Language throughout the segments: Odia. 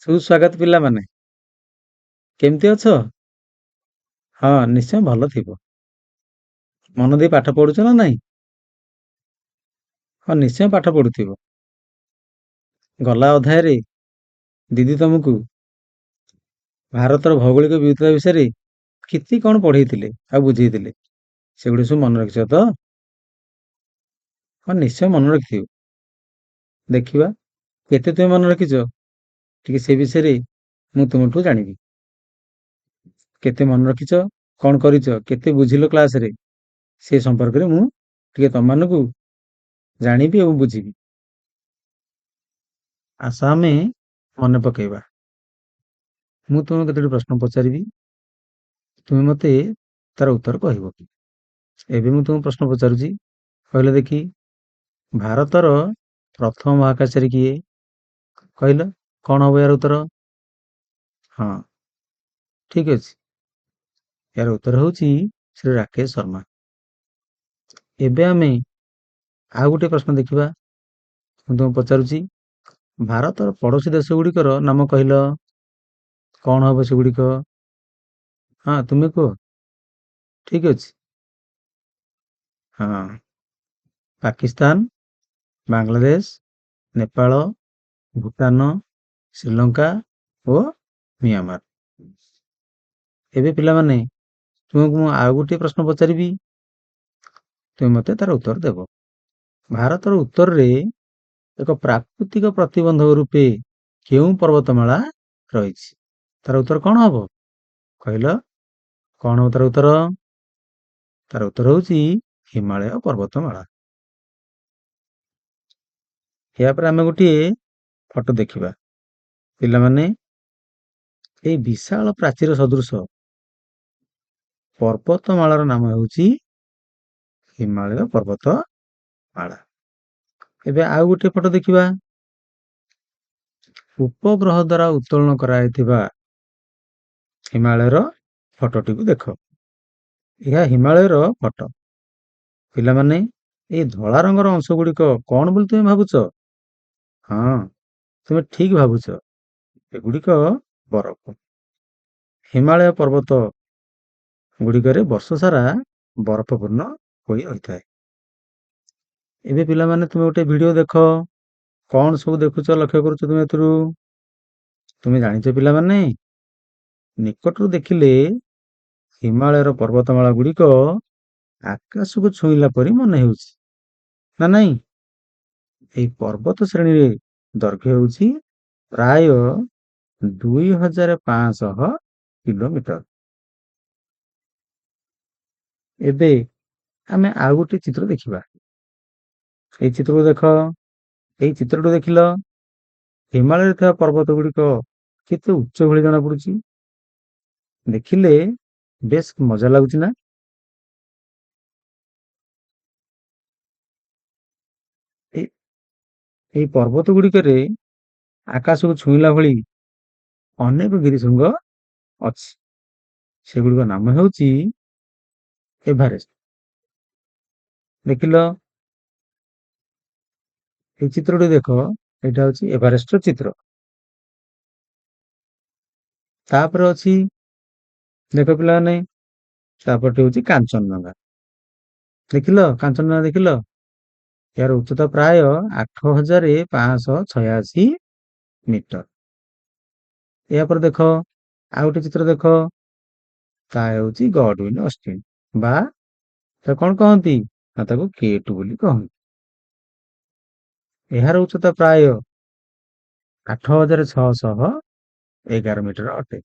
ସୁସ୍ୱାଗତ ପିଲାମାନେ। କେମିତି ଅଛ? ହଁ, ନିଶ୍ଚୟ ଭଲ ଥିବ। ମନ ଦେଇ ପାଠ ପଢୁଛ ନା ନାଇଁ? ହଁ, ନିଶ୍ଚୟ ପାଠ ପଢୁଥିବ। ଗଲା ଅଧ୍ୟାୟରେ ଦିଦି ତମକୁ ଭାରତର ଭୌଗୋଳିକ ବିବିଧତା ବିଷୟରେ କେତେ କଣ ପଢେଇଥିଲେ ଆଉ ବୁଝେଇଥିଲେ। ସେଗୁଡିକ ସବୁ ମନେ ରଖିଛ ତ? ହଁ, ନିଶ୍ଚୟ ମନେ ରଖିଥିବ। ଦେଖିବା କେତେ ତୁମେ ମନେ ରଖିଛ? ଟିକେ ସେ ବିଷୟରେ ମୁଁ ତୁମଠୁ ଜାଣିବି। କେତେ ମନେ ରଖିଛ, କଣ କରିଛ, କେତେ ବୁଝିଲ କ୍ଲାସରେ, ସେ ସମ୍ପର୍କରେ ମୁଁ ଟିକେ ତମମାନଙ୍କୁ ଜାଣିବି ଏବଂ ବୁଝିବି। ଆସ ଆମେ ମନେ ପକେଇବା। ମୁଁ ତୁମକୁ କେତୋଟି ପ୍ରଶ୍ନ ପଚାରିବି, ତୁମେ ମତେ ତାର ଉତ୍ତର କହିବ। ଏବେ ମୁଁ ତୁମକୁ ପ୍ରଶ୍ନ ପଚାରୁଛି, କହିଲ ଦେଖି, ଭାରତର ପ୍ରଥମ ମହାକାଶଚାରୀ କିଏ? କହିଲ, କଣ ହବ ଏହାର ଉତ୍ତର? ହଁ, ଠିକ ଅଛି। ଏହାର ଉତ୍ତର ହେଉଛି ଶ୍ରୀ ରାକେଶ ଶର୍ମା। ଏବେ ଆମେ ଆଉ ଗୋଟେ ପ୍ରଶ୍ନ ଦେଖିବା। ମୁଁ ତୁମକୁ ପଚାରୁଛି, ଭାରତର ପଡୋଶୀ ଦେଶ ଗୁଡିକର ନାମ କହିଲ। କଣ ହବ ସେଗୁଡିକ? ହଁ, ତୁମେ କୁହ। ଠିକ ଅଛି। ହଁ, ପାକିସ୍ତାନ, ବାଂଲାଦେଶ, ନେପାଳ, ଭୁଟାନ, ଶ୍ରୀଲଙ୍କା ଓ ମିଆଁମାର। ଏବେ ପିଲାମାନେ, ତୁମକୁ ମୁଁ ଆଉ ଗୋଟିଏ ପ୍ରଶ୍ନ ପଚାରିବି, ତୁମେ ମତେ ତାର ଉତ୍ତର ଦେବ। ଭାରତର ଉତ୍ତରରେ ଏକ ପ୍ରାକୃତିକ ପ୍ରତିବନ୍ଧକ ରୂପେ କେଉଁ ପର୍ବତମାଳା ରହିଛି? ତାର ଉତ୍ତର କଣ ହବ? କହିଲ, କଣ ହବ ତାର ଉତ୍ତର? ତାର ଉତ୍ତର ହେଉଛି ହିମାଳୟ ପର୍ବତମାଳା। ଏହାପରେ ଆମେ ଗୋଟିଏ ଫଟୋ ଦେଖିବା। ପିଲାମାନେ, ଏଇ ବିଶାଳ ପ୍ରାଚୀର ସଦୃଶ ପର୍ବତମାଳାର ନାମ ହେଉଛି ହିମାଳୟ ପର୍ବତମାଳା। ଏବେ ଆଉ ଗୋଟିଏ ଫଟୋ ଦେଖିବା। ଉପଗ୍ରହ ଦ୍ୱାରା ଉତ୍ତୋଳନ କରାଯାଇଥିବା ହିମାଳୟର ଫଟୋଟିକୁ ଦେଖ। ଏହା ହିମାଳୟର ଫଟୋ। ପିଲାମାନେ, ଏଇ ଧଳା ରଙ୍ଗର ଅଂଶ ଗୁଡିକ କଣ ବୋଲି ତୁମେ ଭାବୁଛ? ହଁ, ତୁମେ ଠିକ ଭାବୁଛ। ଏଗୁଡିକ ବରଫ। ହିମାଳୟ ପର୍ବତ ଗୁଡିକରେ ବର୍ଷ ସାରା ବରଫପୂର୍ଣ୍ଣ ହୋଇ ରହିଥାଏ। ଏବେ ପିଲାମାନେ, ତୁମେ ଗୋଟେ ଭିଡିଓ ଦେଖ। କଣ ସବୁ ଦେଖୁଛ, ଲକ୍ଷ୍ୟ କରୁଛ ତୁମେ ଏଥିରୁ? ତୁମେ ଜାଣିଛ ପିଲାମାନେ, ନିକଟରୁ ଦେଖିଲେ ହିମାଳୟର ପର୍ବତମାଳା ଗୁଡିକ ଆକାଶକୁ ଛୁଇଁଲା ପରି ମନେ ହେଉଛି, ନା ନାଇଁ? ଏହି ପର୍ବତ ଶ୍ରେଣୀରେ ଦୈର୍ଘ୍ୟ ହେଉଛି ପ୍ରାୟ 2500 କିଲୋମିଟର। ଏବେ ଆମେ ଆଉ ଗୋଟେ ଚିତ୍ର ଦେଖିବା। ଏଇ ଚିତ୍ରକୁ ଦେଖ। ଏଇ ଚିତ୍ରକୁ ଦେଖିଲ, ହିମାଳୟରେ ଥିବା ପର୍ବତ ଗୁଡିକ କେତେ ଉଚ୍ଚ ଭଳି ଜଣା ପଡୁଛି। ଦେଖିଲେ ବେଶ ମଜା ଲାଗୁଛି ନା? ଏଇ ଏଇ ପର୍ବତ ଗୁଡିକରେ ଆକାଶକୁ ଛୁଇଁଲା ଭଳି ଅନେକ ଗିରିଶୃଙ୍ଗ ଅଛି। ସେଗୁଡିକ ନାମ ହେଉଛି ଏଭାରେଷ୍ଟ। ଦେଖିଲ, এই ଚିତ୍ରଟି ଦେଖ, ଏଇଟା ହେଉଛି ଏଭାରେଷ୍ଟର ଚିତ୍ର। ତାପରେ ଅଛି, ଦେଖ ପିଲାମାନେ, ତାପରଟି ହେଉଛି କାଞ୍ଚନଜଙ୍ଗା। ଦେଖିଲ, କାଞ୍ଚନଜଙ୍ଗା ଦେଖିଲ? ଏହାର ଉଚ୍ଚତା ପ୍ରାୟ 8586 ମିଟର। ଏହାପରେ ଦେଖ, ଆଉ ଗୋଟେ ଚିତ୍ର ଦେଖ, ତାହା ହେଉଛି ଗଡୱିନ ଅଷ୍ଟିନ, ବା ତାକୁ କଣ କହନ୍ତି? ନା ତାକୁ K2 ବୋଲି କହନ୍ତି। ଏହାର ଉଚ୍ଚତା ପ୍ରାୟ 8611 ମିଟର ଅଟେ।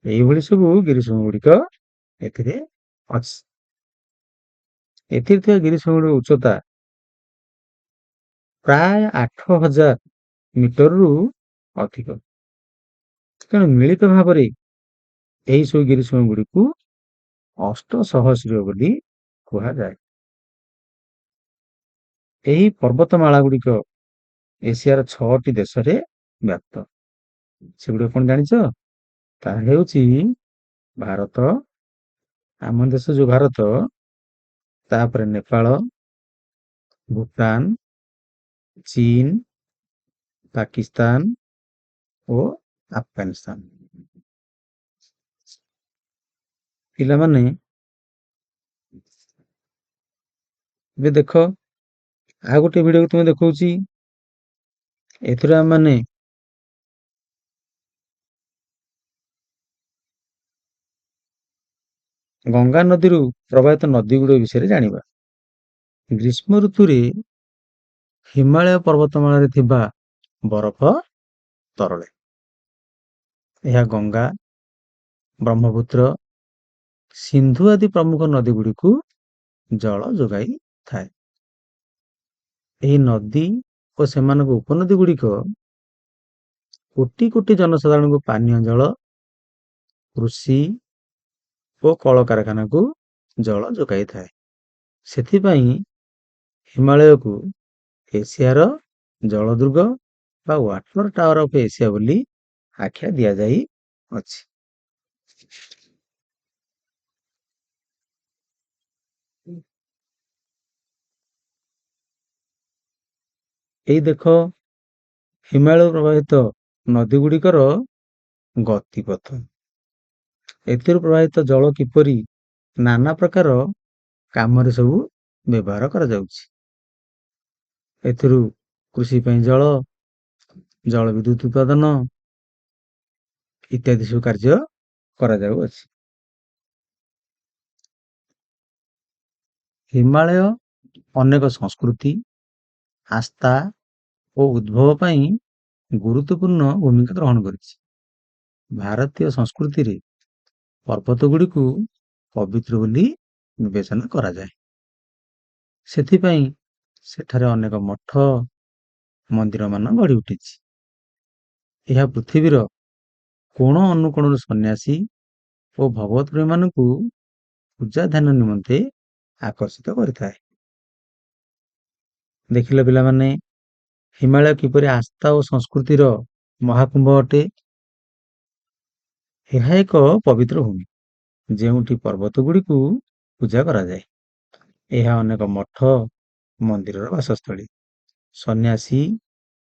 ଏଇଭଳି ସବୁ ଗିରିଶୃଙ୍ଗ ଗୁଡିକ ଏଥିରେ ଅଛି। ଏଥିରେ ଥିବା ଗିରିଶୃଙ୍ଗର ଉଚ୍ଚତା ପ୍ରାୟ 8000 ମିଟରରୁ ଅଧିକ। ତେଣୁ ମିଳିତ ଭାବରେ ଏହି ସବୁ ଗିରିଶୃଙ୍ଗ ଗୁଡିକୁ ଅଷ୍ଟସହସ୍ରୀୟ ବୋଲି କୁହାଯାଏ। ଏହି ପର୍ବତମାଳା ଗୁଡିକ ଏସିଆର 6ଟି ଦେଶରେ ବ୍ୟାପ୍ତ। ସେଗୁଡିକ କଣ ଜାଣିଛ? ତାହା ହେଉଛି ଭାରତ, ଆମ ଦେଶ ଯୋଉ ଭାରତ, ତାପରେ ନେପାଳ, ଭୁଟାନ, ଚୀନ, ପାକିସ୍ତାନ, ଓ ଆଫଗାନିସ୍ତାନ। ପିଲାମାନେ ଏବେ ଦେଖ, ଆଉ ଗୋଟେ ଭିଡିଓକୁ ତୁମେ ଦେଖଉଛି। ଏଥିରେ ଆମମାନେ ଗଙ୍ଗା ନଦୀରୁ ପ୍ରବାହିତ ନଦୀ ଗୁଡ଼ିକ ବିଷୟରେ ଜାଣିବା। ଗ୍ରୀଷ୍ମ ଋତୁରେ ହିମାଳୟ ପର୍ବତମାଳାରେ ଥିବା ବରଫ ତରଳେ। ଏହା ଗଙ୍ଗା, ବ୍ରହ୍ମପୁତ୍ର, ସିନ୍ଧୁ ଆଦି ପ୍ରମୁଖ ନଦୀ ଗୁଡ଼ିକୁ ଜଳ ଯୋଗାଇଥାଏ। ଏହି ନଦୀ ଓ ସେମାନଙ୍କ ଉପନଦୀ ଗୁଡ଼ିକ କୋଟି କୋଟି ଜନସାଧାରଣଙ୍କୁ ପାନୀୟ ଜଳ, କୃଷି ଓ କଳକାରଖାନାକୁ ଜଳ ଯୋଗାଇଥାଏ। ସେଥିପାଇଁ ହିମାଳୟକୁ ଏସିଆର ଜଳଦୁର୍ଗ ବା ୱାଟର ଟାୱାର ଅଫ ଏସିଆ ବୋଲି ଆଖ୍ୟା ଦିଆଯାଇଅଛି। ଏଇ ଦେଖ, ହିମାଳୟ ପ୍ରବାହିତ ନଦୀ ଗୁଡ଼ିକର ଗତିପଥ। ଏଥିରୁ ପ୍ରବାହିତ ଜଳ କିପରି ନାନା ପ୍ରକାର କାମରେ ସବୁ ବ୍ୟବହାର କରାଯାଉଛି। ଏଥିରୁ କୃଷି ପାଇଁ ଜଳ, ଜଳ ବିଦ୍ୟୁତ ଉତ୍ପାଦନ ଇତ୍ୟାଦି ସବୁ କାର୍ଯ୍ୟ କରାଯାଉଅଛି। ହିମାଳୟ ଅନେକ ସଂସ୍କୃତି, ଆସ୍ଥା ଓ ଉଦ୍ଭବ ପାଇଁ ଗୁରୁତ୍ୱପୂର୍ଣ୍ଣ ଭୂମିକା ଗ୍ରହଣ କରିଛି। ଭାରତୀୟ ସଂସ୍କୃତିରେ ପର୍ବତ ଗୁଡ଼ିକୁ ପବିତ୍ର ବୋଲି ବିବେଚନା କରାଯାଏ। ସେଥିପାଇଁ ସେଠାରେ ଅନେକ ମଠ, ମନ୍ଦିରମାନ ଗଢ଼ି ଉଠିଛି। ଏହା ପୃଥିବୀର କୋଣ ଅନୁକୋଣରୁ ସନ୍ନ୍ୟାସୀ ଓ ଭଗବତ ପ୍ରେମୀମାନଙ୍କୁ ପୂଜା ଧ୍ୟାନ ନିମନ୍ତେ ଆକର୍ଷିତ କରିଥାଏ। ଦେଖିଲେ ପିଲାମାନେ, ହିମାଳୟ କିପରି ଆସ୍ଥା ଓ ସଂସ୍କୃତିର ମହାକୁମ୍ଭ ଅଟେ। ଏହା ଏକ ପବିତ୍ର ଭୂମି, ଯେଉଁଠି ପର୍ବତ ଗୁଡ଼ିକୁ ପୂଜା କରାଯାଏ। ଏହା ଅନେକ ମଠ, ମନ୍ଦିରର ବାସସ୍ଥଳୀ, ସନ୍ନ୍ୟାସୀ,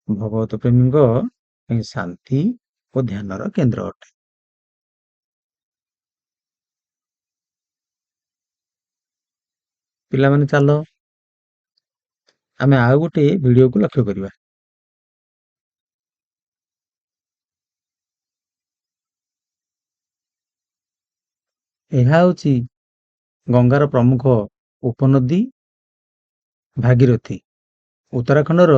ଭଗବତ ପ୍ରେମୀଙ୍କ ପାଇଁ ଶାନ୍ତି ଓ ଧ୍ୟାନର କେନ୍ଦ୍ର ଅଟେ। ପିଲାମାନେ ଚାଲ ଆମେ ଆଉ ଗୋଟେ ଭିଡିଓକୁ ଲକ୍ଷ୍ୟ କରିବା। ଏହା ହେଉଛି ଗଙ୍ଗାର ପ୍ରମୁଖ ଉପନଦୀ ଭାଗୀରଥୀ, ଉତ୍ତରାଖଣ୍ଡର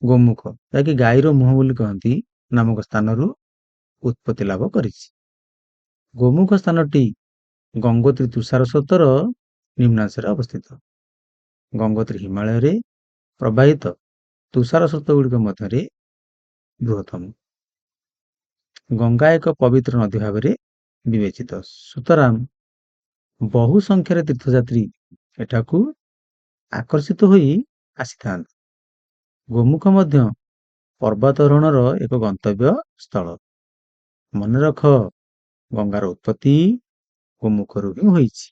ଗୋମୁଖ, ଯାହାକି ଗାଈର ମୁହଁ ବୋଲି କହନ୍ତି, ନାମକ ସ୍ଥାନରୁ ଉତ୍ପତ୍ତି ଲାଭ କରିଛି। ଗୋମୁଖ ସ୍ଥାନଟି ଗଙ୍ଗୋତ୍ରୀ ତୁଷାର ସ୍ରୋତର ନିମ୍ନାଂଶରେ ଅବସ୍ଥିତ। ଗଙ୍ଗୋତ୍ରୀ ହିମାଳୟରେ ପ୍ରବାହିତ ତୁଷାର ସ୍ରୋତ ଗୁଡ଼ିକ ମଧ୍ୟରେ ବୃହତ୍ତମ। ଗଙ୍ଗା ଏକ ପବିତ୍ର ନଦୀ ଭାବରେ ବିବେଚିତ, ସୁତରାଂ ବହୁ ସଂଖ୍ୟାରେ ତୀର୍ଥଯାତ୍ରୀ ଏଠାକୁ ଆକର୍ଷିତ ହୋଇ ଆସିଥାନ୍ତି। ଗୋମୁଖ ମଧ୍ୟ ପର୍ବତାରୋହଣର ଏକ ଗନ୍ତବ୍ୟ ସ୍ଥଳ। ମନେ ରଖ, ଗଙ୍ଗାର ଉତ୍ପତ୍ତି ଗୋମୁଖରୁ ହିଁ ହୋଇଛି।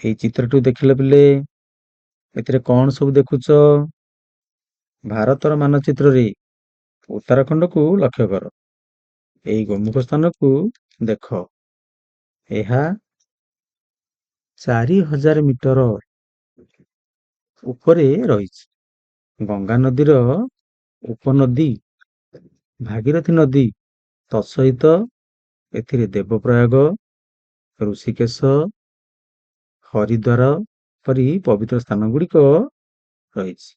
এই ଚିତ୍ରଟିକୁ ଦେଖିଲେ ପିଲେ, ଏଥିରେ କଣ ସବୁ ଦେଖୁଛ? ଭାରତର ମାନଚିତ୍ରରେ ଉତ୍ତରାଖଣ୍ଡକୁ ଲକ୍ଷ୍ୟ କର। ଏହି ଗୋମୁଖ ସ୍ଥାନକୁ ଦେଖ। ଏହା 4000 ମିଟର ଉପରେ ରହିଛି। ଗଙ୍ଗା ନଦୀର ଉପନଦୀ ଭାଗୀରଥୀ ନଦୀ ତତ୍ସହିତ ଏଥିରେ ଦେବପ୍ରୟାଗ, ଋଷିକେଶ, ହରିଦ୍ୱାର ପରି ପବିତ୍ର ସ୍ଥାନ ଗୁଡ଼ିକ ରହିଛି।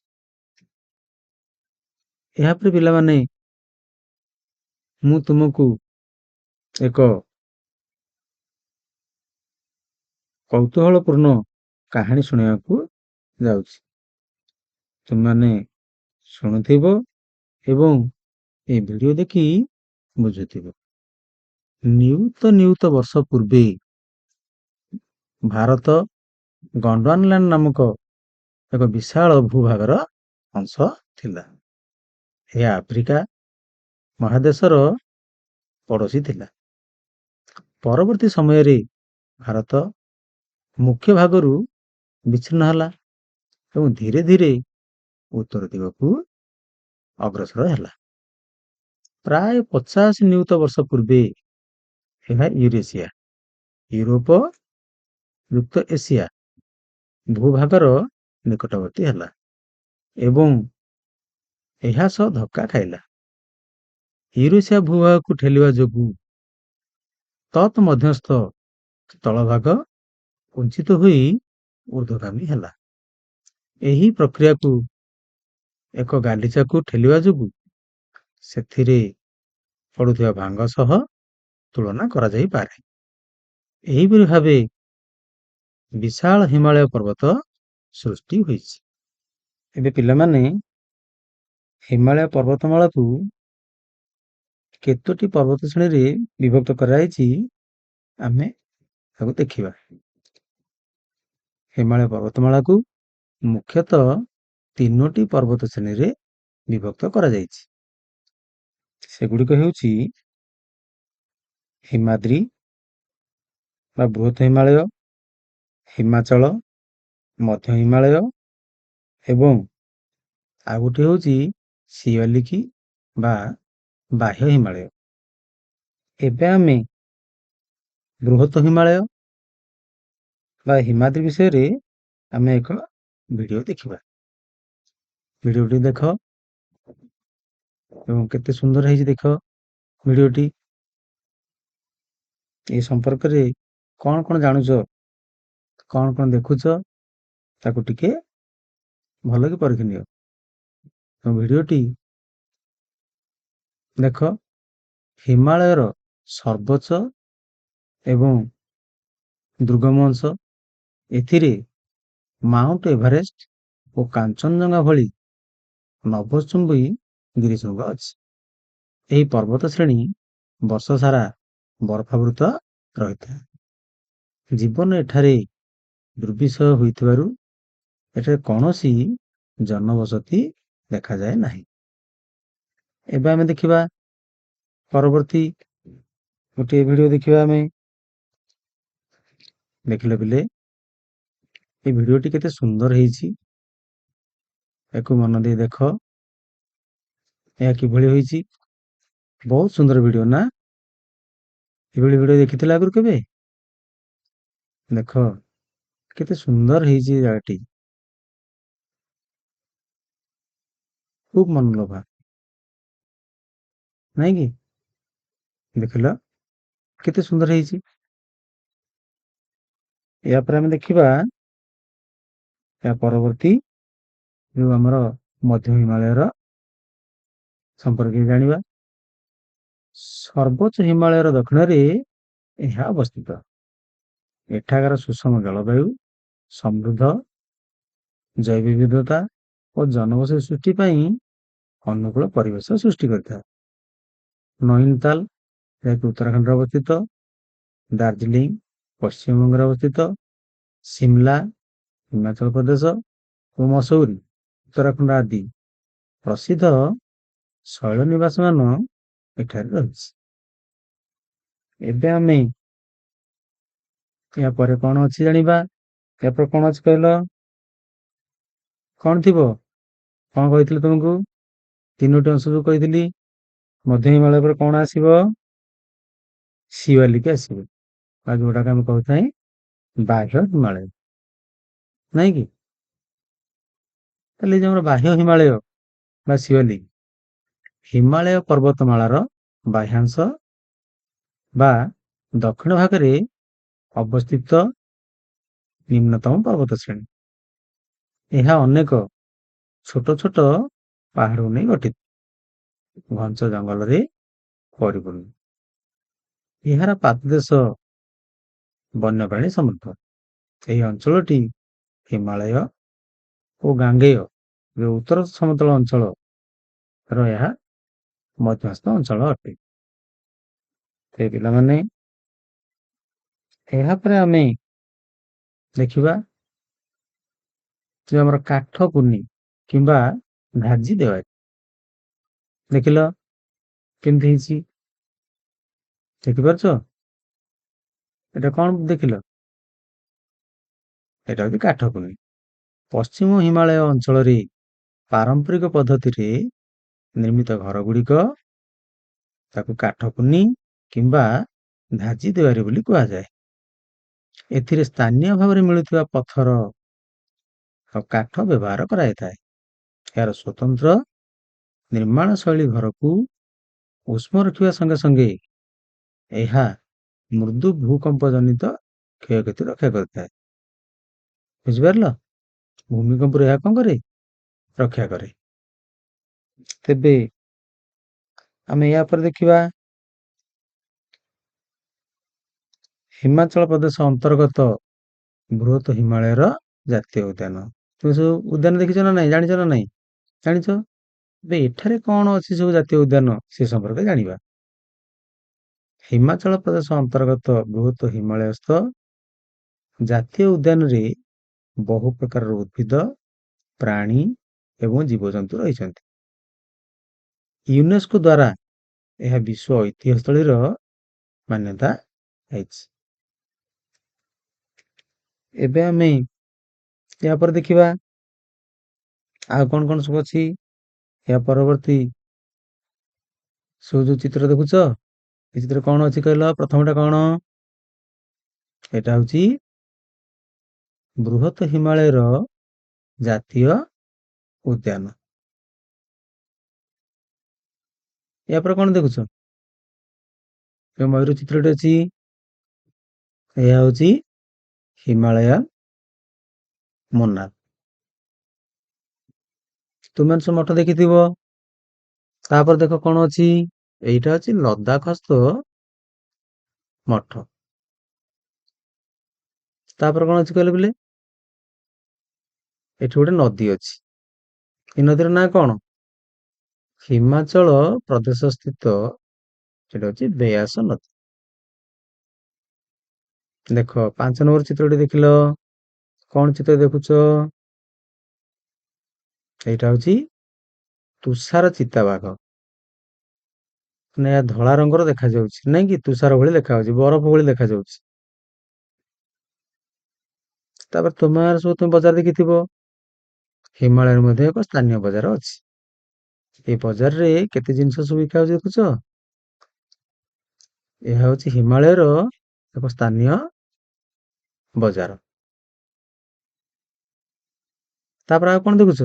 ଏହାପରେ ପିଲାମାନେ, ମୁଁ ତୁମକୁ ଏକ କୌତୂହଳପୂର୍ଣ୍ଣ କାହାଣୀ ଶୁଣାଇବାକୁ ଯାଉଛି। ତୁମମାନେ ଶୁଣୁଥିବ ଏବଂ এই ଭିଡିଓ ଦେଖି ବୁଝୁଥିବ। ନିୟୁତ ବର୍ଷ ପୂର୍ବେ ଭାରତ ଗଣ୍ଡୱାନଲ୍ୟାଣ୍ଡ ନାମକ ଏକ ବିଶାଳ ଭୂଭାଗର ଅଂଶ ଥିଲା। ଏହା ଆଫ୍ରିକା ମହାଦେଶର ପଡ଼ୋଶୀ ଥିଲା। ପରବର୍ତ୍ତୀ ସମୟରେ ଭାରତ ମୁଖ୍ୟ ଭାଗରୁ ବିଚ୍ଛିନ୍ନ ହେଲା ଏବଂ ଧୀରେ ଧୀରେ ଉତ୍ତର ଦିଗକୁ ଅଗ୍ରସର ହେଲା। ପ୍ରାୟ 50 ନିୟୁତ ବର୍ଷ ପୂର୍ବେ ଏହା ୟୁରେସିଆ, ୟୁରୋପ ଯୁକ୍ତ ଏସିଆ ଭୂଭାଗର ନିକଟବର୍ତ୍ତୀ ହେଲା ଏବଂ ଏହା ସହ ଧକ୍କା ଖାଇଲା। ୟୁରେସିଆ ଭୂଭାଗକୁ ଠେଲିବା ଯୋଗୁଁ ତତ୍ ମଧ୍ୟସ୍ଥ ସ୍ଥଳଭାଗ କୁଞ୍ଚିତ ହୋଇ ଊର୍ଦ୍ଧ୍ୱଗାମୀ ହେଲା। ଏହି ପ୍ରକ୍ରିୟାକୁ ଏକ ଗାଲିଚାକୁ ଠେଲିବା ଯୋଗୁଁ ସେଥିରେ ପଡୁଥିବା ଭାଙ୍ଗ ସହ ତୁଳନା କରାଯାଇପାରେ। ଏହିପରି ଭାବେ ବିଶାଳ ହିମାଳୟ ପର୍ବତ ସୃଷ୍ଟି ହୋଇଛି। ଏବେ ପିଲାମାନେ ହିମାଳୟ ପର୍ବତମାଳାକୁ କେତୋଟି ପର୍ବତ ଶ୍ରେଣୀରେ ବିଭକ୍ତ କରାଯାଇଛି ଆମେ ତାକୁ ଦେଖିବା। ହିମାଳୟ ପର୍ବତମାଳାକୁ ମୁଖ୍ୟତଃ 3ଟି ପର୍ବତ ଶ୍ରେଣୀରେ ବିଭକ୍ତ କରାଯାଇଛି। ସେଗୁଡ଼ିକ ହେଉଛି ହିମାଦ୍ରି ବା ବୃହତ ହିମାଳୟ, ହିମାଚଳ, ମଧ୍ୟ ହିମାଳୟ ଏବଂ ଆଉ ଗୋଟିଏ ହେଉଛି ସିଅଲିକ୍ ବା ବାହ୍ୟ ହିମାଳୟ। ଏବେ ଆମେ ବୃହତ ହିମାଳୟ ବା ହିମାଦ୍ରି ବିଷୟରେ ଆମେ ଏକ ଭିଡ଼ିଓ ଦେଖିବା। ଭିଡ଼ିଓଟି ଦେଖ ଏବଂ କେତେ ସୁନ୍ଦର ହେଇଛି ଦେଖ ଭିଡ଼ିଓଟି। ଏ ସମ୍ପର୍କରେ କ'ଣ ଜାଣୁଛ, କ'ଣ ଦେଖୁଛ, ତାକୁ ଟିକେ ଭଲ କି ପରଖି ନିଅ। ଭିଡ଼ିଓଟି ଦେଖ। ହିମାଳୟର ସର୍ବୋଚ୍ଚ ଏବଂ ଦୁର୍ଗମ ଅଂଶ, ଏଥିରେ ମାଉଣ୍ଟ ଏଭରେଷ୍ଟ ଓ କାଞ୍ଚନଜଙ୍ଗା ଭଳି ନଭଶ୍ଚୁମ୍ବୀ ଗିରିଶୃଙ୍ଗ ଅଛି। ଏହି ପର୍ବତ ଶ୍ରେଣୀ ବର୍ଷ ସାରା ବରଫାବୃତ ରହିଥାଏ। ଜୀବନ ଏଠାରେ ଦୁର୍ବିଷହ ହୋଇଥିବାରୁ ଏଠାରେ କୌଣସି ଜନବସତି ଦେଖାଯାଏ ନାହିଁ। ଏବେ ଆମେ ଦେଖିବା ପରବର୍ତ୍ତୀ ଗୋଟିଏ ଭିଡ଼ିଓ ଦେଖିବା ଆମେ। ଦେଖିଲେ ପିଲେ, এই ଭିଡ଼ିଓଟି କେତେ ସୁନ୍ଦର ହେଇଛି, ଏକୁ ମନ ଦେଇ ଦେଖ। ଏହା କିଭଳି ହୋଇଛି, ବହୁତ ସୁନ୍ଦର ଭିଡ଼ିଓ ନା? ଏଭଳି ଭିଡ଼ିଓ ଦେଖିଥିଲେ ଆଗରୁ କେବେ? ଦେଖ କେତେ ସୁନ୍ଦର ହେଇଛି ଜାଗାଟି, ଖୁବ୍ ମନଲୋଭା, ନାଇଁ କି? ଦେଖିଲ କେତେ ସୁନ୍ଦର ହେଇଛି। ଏହା ପରେ ଆମେ ଦେଖିବା ଏହା ପରବର୍ତ୍ତୀ ଯୋଉ ଆମର ମଧ୍ୟ ହିମାଳୟର ସମ୍ପର୍କରେ ଜାଣିବା। ସର୍ବୋଚ୍ଚ ହିମାଳୟର ଦକ୍ଷିଣରେ ଏହା ଅବସ୍ଥିତ। ଏଠାକାର ସୁଷମ ଜଳବାୟୁ, ସମୃଦ୍ଧ ଜୈବ ବିବିଧତା ଓ ଜନବସତି ସୃଷ୍ଟି ପାଇଁ ଅନୁକୂଳ ପରିବେଶ ସୃଷ୍ଟି କରିଥାଏ। ନୈନିତାଲ ଯାହାକି ଉତ୍ତରାଖଣ୍ଡରେ ଅବସ୍ଥିତ, ଦାର୍ଜିଲିଂ ପଶ୍ଚିମବଙ୍ଗରେ ଅବସ୍ଥିତ, ସିମଲା ହିମାଚଳ ପ୍ରଦେଶ ଓ ମସୌରୀ ଉତ୍ତରାଖଣ୍ଡ ଆଦି ପ୍ରସିଦ୍ଧ ଶୈଳନିବାସ ମାନ ଏଠାରେ ରହିଛି। ଏବେ ଆମେ ଏହା ପରେ କ'ଣ ଅଛି ଜାଣିବା। ଏହା ପରେ କ'ଣ ଅଛି କହିଲ? କ'ଣ ଥିବ? କ'ଣ କହିଥିଲି ତୁମକୁ? 3ଟି ଅଂଶ ଯୋଉ କହିଥିଲି, ମଧ୍ୟ ହିମାଳୟ ପରେ କ'ଣ ଆସିବ? ସିଅଲିକ୍ ଆସିବ, ବା ଯୋଉଟାକୁ ଆମେ କହୁଥାଏ ବାହ୍ୟ ହିମାଳୟ, ନାଇଁ କି? ତାହେଲେ ଆମର ବାହ୍ୟ ହିମାଳୟ ବା ସିଅଲିକ୍ ହିମାଳୟ ପର୍ବତମାଳାର ବାହ୍ୟାଂଶ ବା ଦକ୍ଷିଣ ଭାଗରେ ଅବସ୍ଥିତ ନିମ୍ନତମ ପର୍ବତ ଶ୍ରେଣୀ। ଏହା ଅନେକ ଛୋଟ ଛୋଟ ପାହାଡ଼କୁ ନେଇ ଗଠିତ, ଘଞ୍ଚ ଜଙ୍ଗଲରେ ପରିପୂର୍ଣ୍ଣ। ଏହାର ପାଦଦେଶ ବନ୍ୟପ୍ରାଣୀ ସମୃଦ୍ଧ। ଏହି ଅଞ୍ଚଳଟି ହିମାଳୟ ଓ ଗାଙ୍ଗେୟ ଉତ୍ତର ସମତଳ ଅଞ୍ଚଳର ଏହା ମଧ୍ୟସ୍ଥ ଅଞ୍ଚଳ ଅଟେ। ସେ ପିଲାମାନେ, ଏହାପରେ ଆମେ ଦେଖିବା ଯେ ଆମର କାଠ କୁନି କିମ୍ବା ଘାଜି ଦେୱାରୀ। ଦେଖିଲ କେମିତି ହେଇଛି, ଦେଖିପାରୁଛ? এটা କ'ଣ ଦେଖିଲ? এটা ହେଉଛି କାଠ କୁନି। ପଶ୍ଚିମ ହିମାଳୟ ଅଞ୍ଚଳରେ ପାରମ୍ପରିକ ପଦ୍ଧତିରେ ନିର୍ମିତ ଘରଗୁଡ଼ିକ ତାକୁ କାଠକୁନି କିମ୍ବା ଧାଜି ଦୁଆରି ବୋଲି କୁହାଯାଏ। ଏଥିରେ ସ୍ଥାନୀୟ ଭାବରେ ମିଳୁଥିବା ପଥର ଆଉ କାଠ ବ୍ୟବହାର କରାଯାଇଥାଏ। ଏହାର ସ୍ୱତନ୍ତ୍ର ନିର୍ମାଣ ଶୈଳୀ ଘରକୁ ଉଷ୍ମ ରଖିବା ସଙ୍ଗେ ସଙ୍ଗେ ଏହା ମୃଦୁ ଭୂକମ୍ପ ଜନିତ କ୍ଷୟକ୍ଷତି ରକ୍ଷା କରିଥାଏ। ବୁଝିପାରିଲ? ଭୂମିକମ୍ପରୁ ଏହା କଣ କରେ? ରକ୍ଷା କରେ। ତେବେ ଆମେ ଏହା ପରେ ଦେଖିବା ହିମାଚଳ ପ୍ରଦେଶ ଅନ୍ତର୍ଗତ ବୃହତ ହିମାଳୟର ଜାତୀୟ ଉଦ୍ୟାନ। ତୁମେ ସବୁ ଉଦ୍ୟାନ ଦେଖିଛ ନା ନାହିଁ? ଜାଣିଛ ନା ନାହିଁ? ଜାଣିଛ? ଏବେ ଏଠାରେ କଣ ଅଛି ସବୁ ଜାତୀୟ ଉଦ୍ୟାନ ସେ ସମ୍ପର୍କରେ ଜାଣିବା। ହିମାଚଳ ପ୍ରଦେଶ ଅନ୍ତର୍ଗତ ବୃହତ ହିମାଳୟସ୍ଥ ଜାତୀୟ ଉଦ୍ୟାନରେ ବହୁ ପ୍ରକାରର ଉଦ୍ଭିଦ, ପ୍ରାଣୀ ଏବଂ ଜୀବଜନ୍ତୁ ରହିଛନ୍ତି। ୟୁନେସ୍କୋ ଦ୍ୱାରା ଏହା ବିଶ୍ୱ ଐତିହ୍ୟ ସ୍ଥଳୀର ମାନ୍ୟତା ପାଇଛି। ଏବେ ଆମେ ଏହା ପରେ ଦେଖିବା ଆଉ କଣ କଣ ସବୁ ଅଛି। ଏହା ପରବର୍ତ୍ତୀ ସବୁ ଯୋଉ ଚିତ୍ର ଦେଖୁଛ, ଏ ଚିତ୍ର କଣ ଅଛି କହିଲ? ପ୍ରଥମଟା କଣ? ଏଟା ହଉଛି ବୃହତ ହିମାଳୟର ଜାତୀୟ ଉଦ୍ୟାନ। ଏହାପରେ କଣ ଦେଖୁଛ? ମୟୂର ଚିତ୍ରଟି ଅଛି, ଏହା ହଉଛି ହିମାଳୟ ମୋନାଲ। ତୁମେ ସବୁ ମଠ ଦେଖିଥିବ। ତାପରେ ଦେଖ କଣ ଅଛି, ଏଇଟା ଅଛି ଲଦାଖସ୍ଥ ମଠ। ତାପରେ କଣ ଅଛି କହିଲେ ପିଲେ? ଏଠି ଗୋଟେ ନଦୀ ଅଛି। ଏ ନଦୀର ନାଁ କଣ? ହିମାଚଳ ପ୍ରଦେଶ ସ୍ଥିତ ସେଟା ହଉଛି ବେୟାସ ନଦୀ। ଦେଖ 5 ନମ୍ବର ଚିତ୍ରଟି ଦେଖିଲ, କଣ ଚିତ୍ର ଦେଖୁଛ? ଏଇଟା ହଉଛି ତୁଷାର ଚିତାବାଘ। ମାନେ ଏହା ଧଳା ରଙ୍ଗର ଦେଖାଯାଉଛି, ନାଇଁ କି? ତୁଷାର ଭଳି ଦେଖାଯାଉଛି, ବରଫ ଭଳି ଦେଖାଯାଉଛି। ତାପରେ ତୁମେ ବଜାର ଦେଖିଥିବ। ହିମାଳୟରେ ମଧ୍ୟ ଏକ ସ୍ଥାନୀୟ ବଜାର ଅଛି। ଏ ବଜାରରେ କେତେ ଜିନିଷ ସବୁ ବିକା ହଉଛି ଦେଖୁଛ? ଏହା ହଉଛି ହିମାଳୟର ଏକ ସ୍ଥାନୀୟ ବଜାର। ତାପରେ ଆଉ କଣ ଦେଖୁଛ?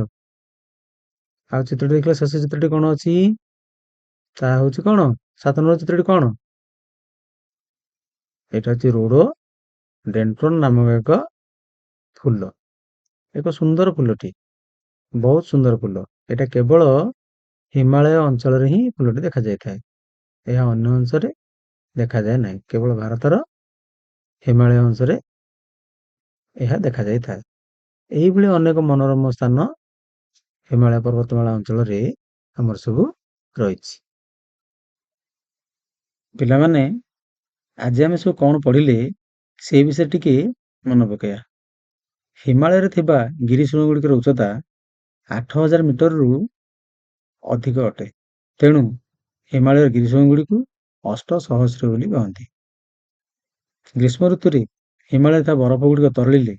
ଆଉ ଚିତ୍ରଟି ଦେଖିଲେ ଶେଷ ଚିତ୍ରଟି କଣ ଅଛି? ତାହା ହଉଛି କଣ? 7 ନମ୍ବର ଚିତ୍ରଟି କଣ? ଏଇଟା ହଉଛି ରୋଡୋଡେଣ୍ଡ୍ରନ୍ ନାମକ ଏକ ଫୁଲ। ଏକ ସୁନ୍ଦର ଫୁଲଟି, ବହୁତ ସୁନ୍ଦର ଫୁଲ। ଏଟା କେବଳ ହିମାଳୟ ଅଞ୍ଚଳରେ ହିଁ ଫୁଲଟି ଦେଖାଯାଇଥାଏ। ଏହା ଅନ୍ୟ ଅଂଶରେ ଦେଖାଯାଏ ନାହିଁ। କେବଳ ଭାରତର ହିମାଳୟ ଅଂଶରେ ଏହା ଦେଖାଯାଇଥାଏ। ଏହିଭଳି ଅନେକ ମନୋରମ ସ୍ଥାନ ହିମାଳୟ ପର୍ବତମାଳା ଅଞ୍ଚଳରେ ଆମର ସବୁ ରହିଛି। ପିଲାମାନେ, ଆଜି ଆମେ ସବୁ କଣ ପଢିଲେ ସେ ବିଷୟରେ ଟିକେ ମନେ ପକେଇବା। ହିମାଳୟରେ ଥିବା ଗିରିଶୃଙ୍ଗ ଗୁଡ଼ିକର ଉଚ୍ଚତା 8000 ମିଟରରୁ ଅଧିକ ଅଟେ। ତେଣୁ ହିମାଳୟର ଗିରିଶୃଙ୍ଗ ଗୁଡ଼ିକୁ ଅଷ୍ଟ ସହସ୍ର ବୋଲି କହନ୍ତି। ଗ୍ରୀଷ୍ମ ଋତୁରେ ହିମାଳୟରେ ଥିବା ବରଫ ଗୁଡ଼ିକ ତରଳିଲେ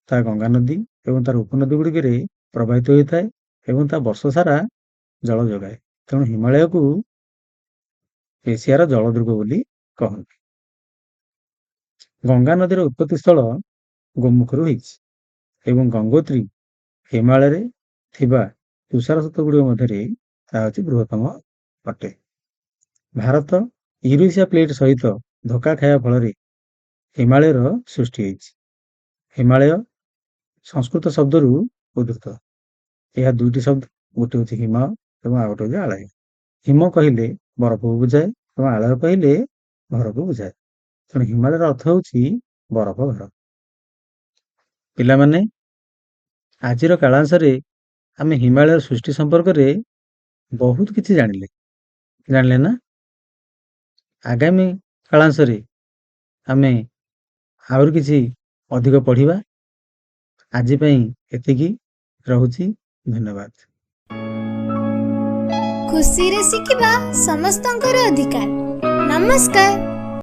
ତାହା ଗଙ୍ଗା ନଦୀ ଏବଂ ତାର ଉପନଦୀ ଗୁଡ଼ିକରେ ପ୍ରବାହିତ ହୋଇଥାଏ ଏବଂ ତା ବର୍ଷ ସାରା ଜଳ ଯୋଗାଏ। ତେଣୁ ହିମାଳୟକୁ ଏସିଆର ଜଳଦୁର୍ଗ ବୋଲି କହନ୍ତି। ଗଙ୍ଗା ନଦୀର ଉତ୍ପତ୍ତି ସ୍ଥଳ ଗୋମୁଖରୁ ହୋଇଛି ଏବଂ ଗଙ୍ଗୋତ୍ରୀ ହିମାଳୟରେ ଥିବା ତୁଷାରସ୍ତୂପ ଗୁଡ଼ିକ ମଧ୍ୟରେ ତାହା ହେଉଛି ବୃହତ୍ତମ ଅଟେ। ଭାରତ ୟୁରେସିଆ ପ୍ଲେଟ୍ ସହିତ ଧକ୍କା ଖାଇବା ଫଳରେ ହିମାଳୟର ସୃଷ୍ଟି ହୋଇଛି। ହିମାଳୟ ସଂସ୍କୃତ ଶବ୍ଦରୁ ଉଦ୍ଧୃତ। ଏହା ଦୁଇଟି ଶବ୍ଦ, ଗୋଟେ ହେଉଛି ହିମ ଏବଂ ଆଉ ଗୋଟେ ହେଉଛି ଆଳୟ। ହିମ କହିଲେ ବରଫକୁ ବୁଝାଏ ଏବଂ ଆଳୟ କହିଲେ ଘରକୁ ବୁଝାଏ। ତେଣୁ ହିମାଳୟର ଅର୍ଥ ହେଉଛି ବରଫ ଘର। ପିଲାମାନେ, ଆଜିର କାଳାଂଶରେ ଆମେ ହିମାଳୟର ସୃଷ୍ଟି ସମ୍ପର୍କରେ ବହୁତ କିଛି ଜାଣିଲେ ନା? ଆଗାମୀ କାଳାଂଶରେ ଆମେ ଆହୁରି କିଛି ଅଧିକ ପଢିବା। ଆଜି ପାଇଁ ଏତିକି, ରହୁଛି। ଧନ୍ୟବାଦ। ଖୁସିରେ ଶିଖିବା ସମସ୍ତଙ୍କର ଅଧିକାର। ନମସ୍କାର।